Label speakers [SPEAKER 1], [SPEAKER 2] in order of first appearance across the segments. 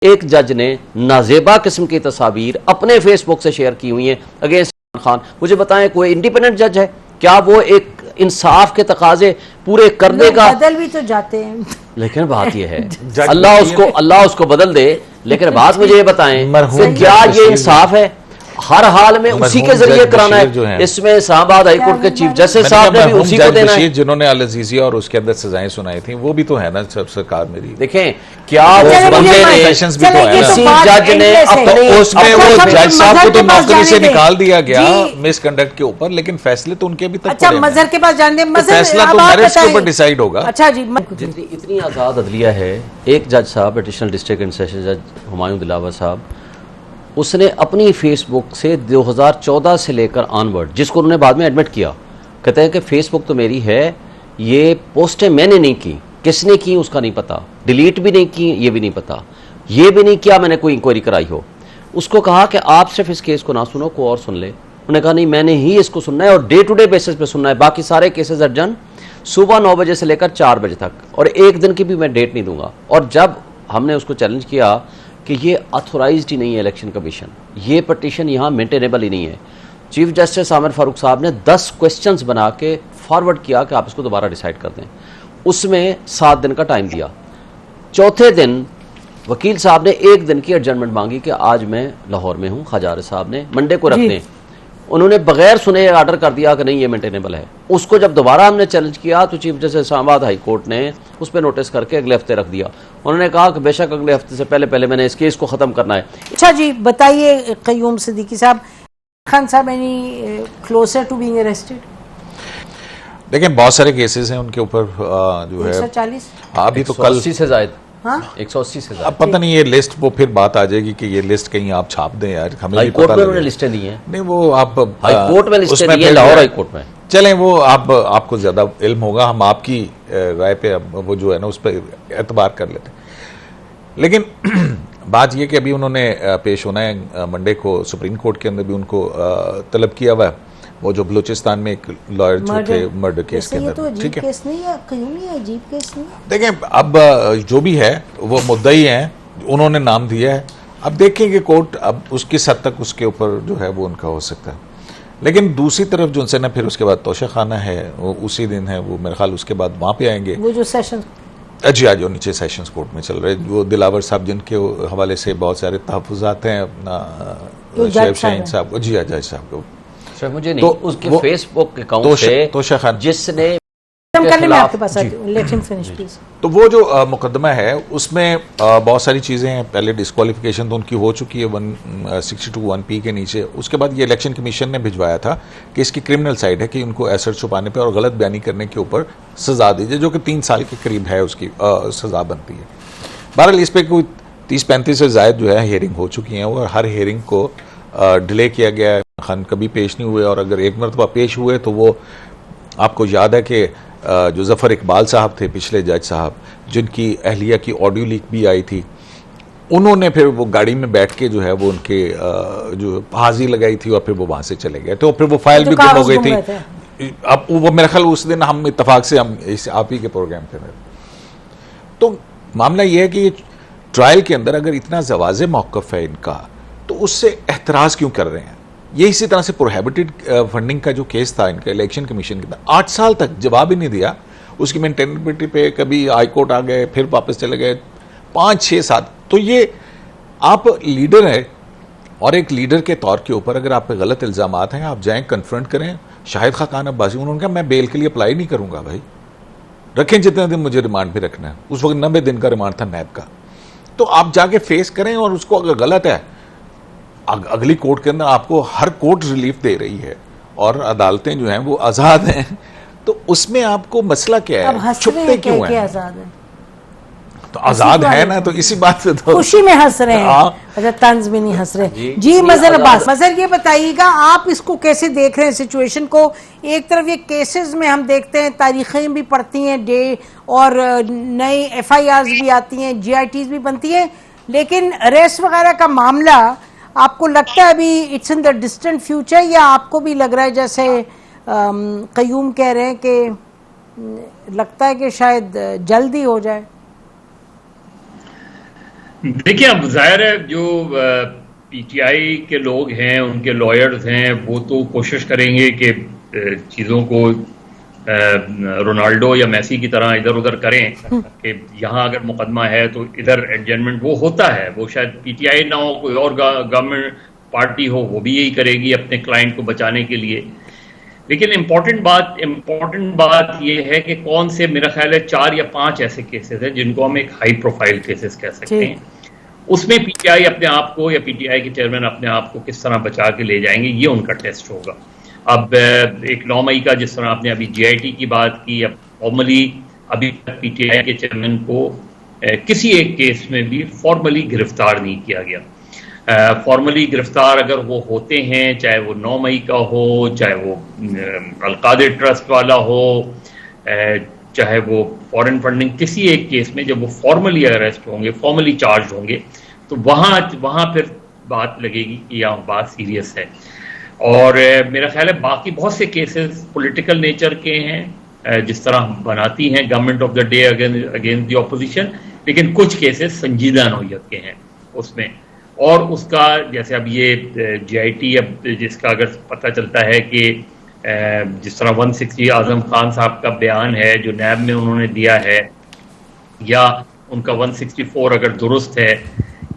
[SPEAKER 1] एक जज ने नाजेबा किस्म की तस्वीर अपने फेसबुक से शेयर की हुई है अगेंस्ट इमरान खान। मुझे बताएं, कोई इंडिपेंडेंट जज है क्या? वो एक इंसाफ के तकाजे पूरे करने का
[SPEAKER 2] बदल भी तो जाते हैं,
[SPEAKER 1] लेकिन बात यह है अल्लाह उसको बदल दे। लेकिन बात मुझे ये बताएं कि क्या ये इंसाफ है? हर हाल में उसी के जरिए कराना है। इसमें इस्लामाबाद हाईकोर्ट के चीफ जस्टिस साहब ने भी उसी को देना है,
[SPEAKER 3] जिन्होंने अल अजीजिया और उसके अंदर सजाएं सुनाई थी, वो भी तो है ना सरकार मेरी।
[SPEAKER 1] देखें क्या उस बंदे ने किसी जज ने
[SPEAKER 3] उसमें वो जज साहब को तो नौकरी से निकाल दिया गया मिसकंडक्ट के ऊपर, लेकिन फैसले तो उनके अभी तक।
[SPEAKER 2] अच्छा, मजहर के पास जाने
[SPEAKER 3] फैसला तो मैरिज के ऊपर डिसाइड होगा।
[SPEAKER 2] अच्छा जी,
[SPEAKER 1] इतनी आजाद अदलिया है। एक जज साहब एडिशनल डिस्ट्रिक्ट एंड सेशन जज हुमायूं दिलावर साहब, उसने अपनी फेसबुक से 2014 से लेकर ऑनवर्ड, जिसको उन्होंने बाद में एडमिट किया, कहते हैं कि फेसबुक तो मेरी है, ये पोस्टें मैंने नहीं की, किसने की उसका नहीं पता, डिलीट भी नहीं की ये भी नहीं पता, ये भी नहीं किया मैंने कोई इंक्वायरी कराई हो। उसको कहा कि आप सिर्फ इस केस को ना सुनो, को और सुन ले। उन्होंने कहा नहीं, मैंने ही इसको सुनना है और डे टू डे बेसिस पे सुनना है। बाकी सारे केसेस अर्जन सुबह 9 बजे से लेकर 4 बजे तक, और एक दिन की भी मैं डेट नहीं दूंगा। और जब हमने उसको चैलेंज किया कि ये अथोराइज्ड ही नहीं है इलेक्शन कमीशन, ये पटिशन यहाँ मेंटेनेबल ही नहीं है, चीफ जस्टिस आमिर फारूक साहब ने 10 क्वेश्चंस बना के फॉरवर्ड किया कि आप इसको दोबारा डिसाइड कर दें। उसमें 7 दिन का टाइम दिया। चौथे दिन वकील साहब ने 1 दिन की एडजमेंट मांगी कि आज मैं लाहौर में हूँ, खजारे साहब ने मंडे को रख दें। उन्होंने बगैर सुने ऑर्डर कर दिया कि नहीं ये मेंटेनेबल है। उसको जब दोबारा हमने चैलेंज किया तो chief justice Islamabad high court ने उस पर नोटिस करके अगले हफ्ते रख दिया। उन्होंने कहा कि बेशक अगले हफ्ते से पहले मैंने इस केस को खत्म करना है।
[SPEAKER 2] अच्छा जी, बताइए क़य्यूम सिद्दीकी साहब, खान साहब any closer to being arrested?
[SPEAKER 3] देखिए बहुत सारे केसेस हैं उनके ऊपर जो है
[SPEAKER 2] 140
[SPEAKER 3] अभी तो कल
[SPEAKER 1] 180 से ज्यादा,
[SPEAKER 2] हाँ
[SPEAKER 1] 180 से ज्यादा।
[SPEAKER 3] अब पता नहीं ये लिस्ट, वो फिर बात आ जाएगी कि ये लिस्ट कहीं आप छाप दें यार, हमें
[SPEAKER 1] हाई कोर्ट में उन्होंने लिस्टें दी हैं।
[SPEAKER 3] नहीं वो आप
[SPEAKER 1] हाई कोर्ट में लिस्टें दी हैं, लाहौर हाई कोर्ट में।
[SPEAKER 3] चलें वो आपको ज्यादा इल्म होगा, हम आपकी राय पे वो जो है ना उस पर एतबार कर लेते हैं। लेकिन बात यह कि अभी उन्होंने पेश होना है मंडे को, सुप्रीम कोर्ट के अंदर भी उनको तलब किया हुआ है, वो जो बलूचिस्तान में एक लॉयर जो थे मर्डर केस के अंदर। ठीक है,
[SPEAKER 2] केस नहीं है, क़य्यूमी अजीब केस नहीं।
[SPEAKER 3] देखें अब जो भी है वो मुद्दई हैं, उन्होंने नाम दिया है, अब देखेंगे कोर्ट अब उसकी हद तक उसके ऊपर जो है वो उनका हो सकता है। लेकिन दूसरी तरफ जो उनसे ना फिर उसके बाद तोशा खाना है, वो उसी दिन है, वो मेरे ख्याल उसके बाद वहाँ पे आएंगे
[SPEAKER 2] वो जो सेशन
[SPEAKER 3] जी आज जो नीचे सेशंस कोर्ट में चल रहे, वो दिलावर साहब जिनके हवाले से बहुत सारे तहफ़्फ़ुज़ात हैं अपना शेख शाहीन साहब को, जी जज साहब को,
[SPEAKER 1] मुझे नहीं तो उसके फेसबुक अकाउंट से जिसने
[SPEAKER 2] आपके पास लेकिन फिनिश प्लीज।
[SPEAKER 3] तो वो जो मुकदमा है उसमें बहुत सारी चीज़ें हैं। पहले डिस्क्वालिफिकेशन तो उनकी हो चुकी है 162 1P के नीचे। उसके बाद ये इलेक्शन कमीशन ने भिजवाया था कि इसकी क्रिमिनल साइड है कि उनको एसेट छुपाने पे और गलत बयानी करने के ऊपर सज़ा दीजिए, जो कि 3 साल के करीब है उसकी सज़ा बनती है। बहरहाल इस पर कोई 30-35 से ज़ायद जो है हियरिंग हो चुकी हैं और हर हियरिंग को डिले किया गया है। खान कभी पेश नहीं हुए और अगर एक मरतबा पेश हुए तो वो आपको याद है कि जो ज़फ़र इकबाल साहब थे पिछले जज साहब, जिनकी अहलिया की ऑडियो लीक भी आई थी, उन्होंने फिर वो गाड़ी में बैठ के जो है वो उनके जो हाजिरी लगाई थी और फिर वो वहाँ से चले गए। तो फिर वो फाइल भी गुम हो गई थी। अब वो मेरे ख्याल उस दिन हम इत्तफाक से हम आप ही के प्रोग्राम पे में। तो मामला ये है कि ट्रायल के अंदर अगर इतना ज़वाज़े मौक़िफ़ है इनका, तो उससे एहतराज़ क्यों कर रहे हैं? ये इसी तरह से प्रोहिबिटेड फंडिंग का जो केस था इनका इलेक्शन कमीशन के अंदर, 8 साल तक जवाब ही नहीं दिया उसकी मेंटेनेबिलिटी पे। कभी हाई कोर्ट आ गए, फिर वापस चले गए, 5, 6, 7। तो ये आप लीडर हैं और एक लीडर के तौर के ऊपर अगर आप पे गलत इल्ज़ाम हैं, आप जाएं कन्फ्रंट करें। शाहिद खान अब्बासी उन्होंने कहा मैं बेल के लिए अप्लाई नहीं करूंगा भाई, रखें जितने दिन मुझे रिमांड पे रखना है। उस वक्त 90 दिन का रिमांड था नैब का। तो आप जाके फेस करें और उसको अगर गलत है, अगली कोर्ट के अंदर आपको हर कोर्ट रिलीफ दे रही है और अदालतें जो हैं वो आज़ाद हैं, तो उसमें आपको मसला क्या है? छुपते क्यों हैं?
[SPEAKER 2] आज़ाद है
[SPEAKER 3] तो आज़ाद है ना, तो इसी बात से तो
[SPEAKER 2] खुशी में हंस रहे हैं। अच्छा, तंज में नहीं हंस रहे। जी मजहर अब्बास, मजहर ये बताइएगा आप इसको कैसे देख रहे हैं सिचुएशन को? एक तरफ ये केसेस में हम देखते हैं, तारीखें भी पढ़ती हैं डे और नई FIRs भी आती हैं, GITs भी बनती हैं, लेकिन अरेस्ट वगैरह का मामला आपको लगता है अभी it's in the distant future, या आपको भी लग रहा है जैसे क़य्यूम कह रहे हैं कि लगता है कि शायद जल्दी हो जाए?
[SPEAKER 4] देखिए, अब जाहिर है जो पीटीआई के लोग हैं, उनके लॉयर्स हैं, वो तो कोशिश करेंगे कि चीज़ों को रोनाल्डो या मेसी की तरह इधर उधर करें कि यहाँ अगर मुकदमा है तो इधर एडजमेंट वो होता है। वो शायद पीटीआई ना हो, कोई और गवर्नमेंट पार्टी हो, वो भी यही करेगी अपने क्लाइंट को बचाने के लिए। लेकिन इम्पोर्टेंट बात ये है कि कौन से, मेरा ख्याल है 4 या 5 ऐसे केसेस हैं जिनको हम एक हाई प्रोफाइल केसेस कह सकते हैं। उसमें पीटीआई अपने आप को, या पीटीआई के चेयरमैन अपने आप को किस तरह बचा के ले जाएंगे, ये उनका टेस्ट होगा। अब एक 9 मई का, जिस तरह आपने अभी जीआईटी की बात की, अब फॉर्मली अभी तक पीटीआई के चेयरमैन को किसी एक केस में भी फॉर्मली गिरफ्तार नहीं किया गया। फॉर्मली गिरफ्तार अगर वो होते हैं, चाहे वो 9 मई का हो, चाहे वो अलकादिर ट्रस्ट वाला हो, चाहे वो फॉरेन फंडिंग, किसी एक केस में जब वो फॉर्मली अरेस्ट होंगे, फॉर्मली चार्ज होंगे, तो वहाँ फिर बात लगेगी कि यह बात सीरियस है। और मेरा ख्याल है बाकी बहुत से केसेस पॉलिटिकल नेचर के हैं, जिस तरह बनाती हैं government of the day against the opposition, लेकिन कुछ केसेस संजीदा नौयत के हैं उसमें। और उसका जैसे अब ये जीआईटी, अब जिसका अगर पता चलता है कि जिस तरह 160 आजम खान साहब का बयान है जो नैब में उन्होंने दिया है, या उनका 164 अगर दुरुस्त है,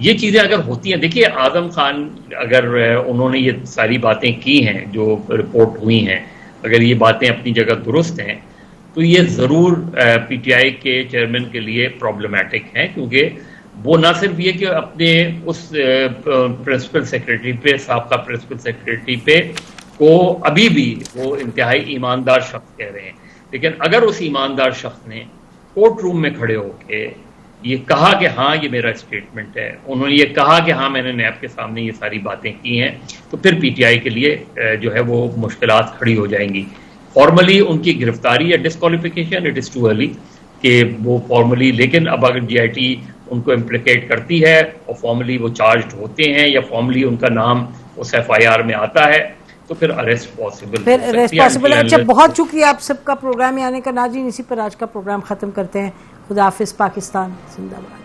[SPEAKER 4] ये चीज़ें अगर होती हैं। देखिए, आजम खान अगर उन्होंने ये सारी बातें की हैं जो रिपोर्ट हुई हैं, अगर ये बातें अपनी जगह दुरुस्त हैं, तो ये ज़रूर पीटीआई के चेयरमैन के लिए प्रॉब्लमैटिक है, क्योंकि वो ना सिर्फ ये कि अपने उस प्रिंसिपल सेक्रेटरी पे, साबका प्रिंसिपल सेक्रेटरी पे को अभी भी वो इंतहाई ईमानदार शख्स कह रहे हैं, लेकिन अगर उस ईमानदार शख्स ने कोर्ट रूम में खड़े होके ये कहा कि हाँ ये मेरा स्टेटमेंट है, उन्होंने ये कहा कि हाँ मैंने नैब के सामने ये सारी बातें की हैं, तो फिर पीटीआई के लिए जो है वो मुश्किलात खड़ी हो जाएंगी। फॉर्मली उनकी गिरफ्तारी या disqualification, it is too early कि वो फॉर्मली, लेकिन अब अगर जीआईटी उनको इम्प्लिकेट करती है और फॉर्मली वो चार्ज होते हैं, या फॉर्मली उनका नाम उस एफआईआर में आता है, तो फिर अरेस्ट पॉसिबल।
[SPEAKER 2] फिर अरेस्ट पॉसिबल। अच्छा, बहुत शुक्रिया आप सबका प्रोग्राम में आने का। नाज़रीन, इसी पर आज का प्रोग्राम ख़त्म करते हैं। खुदा हाफिज़। पाकिस्तान जिंदाबाद।